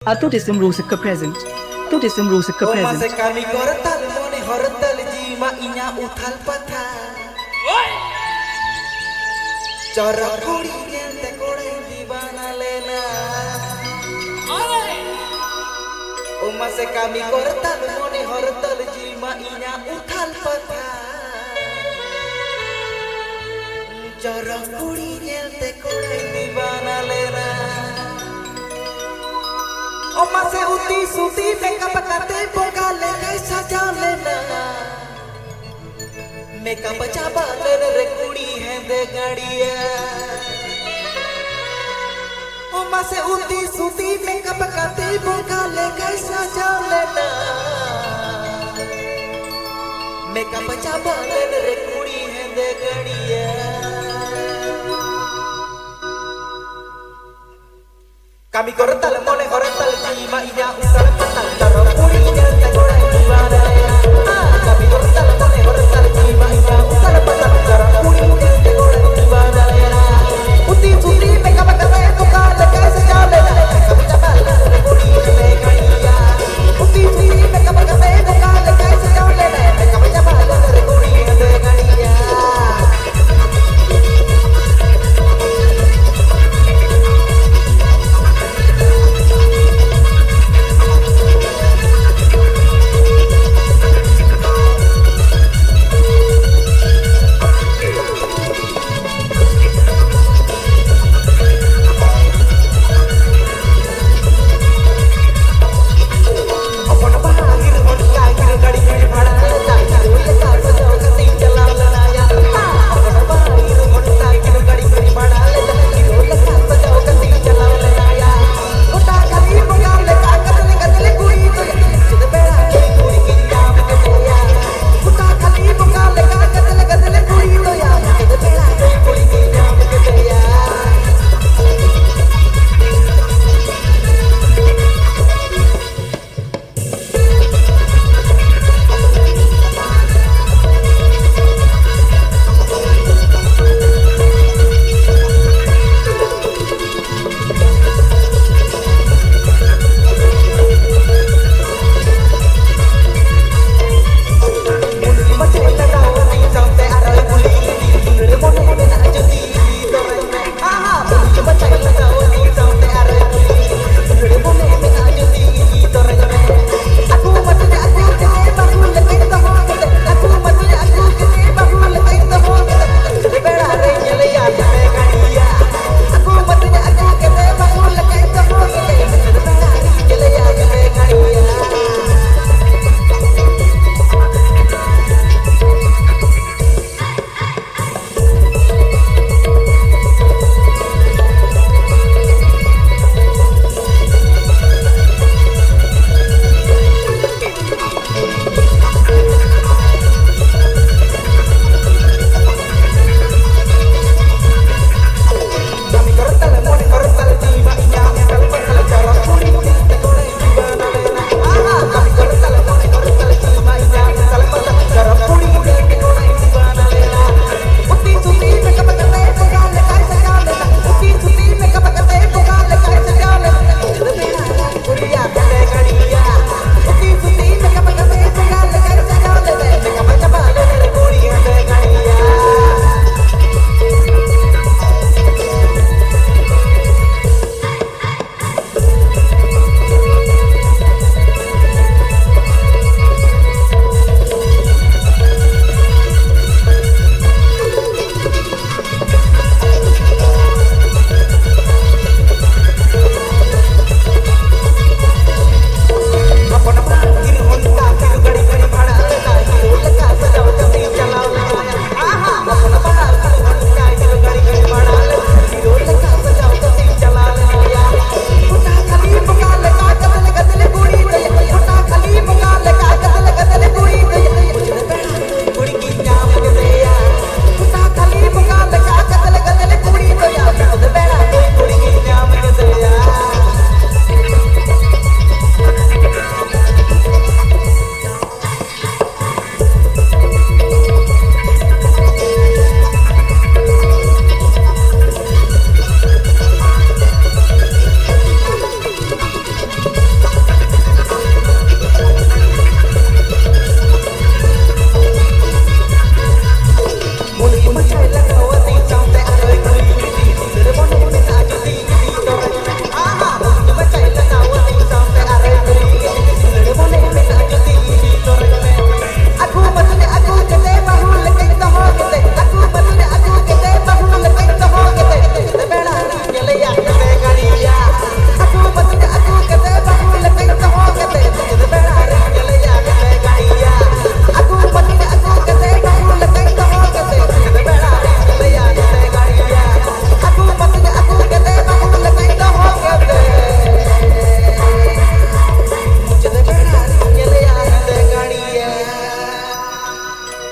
Ato disem rusak ke present. To disem rusak ke present. Masa kami kortal mone hortal jima inya uthal patha. Cara kuri gente kore divana lena. Masa kami kortal mone hortal jima inya uthal patha. Cara kuri gente kore divana lena. Mase uti suti makeup kate bogale kai saja lena makeup chaba re kudi hende gadiya mase uti suti makeup kate bogale kai saja lena makeup chaba re kudi hende gadiya kami kortal mone kortal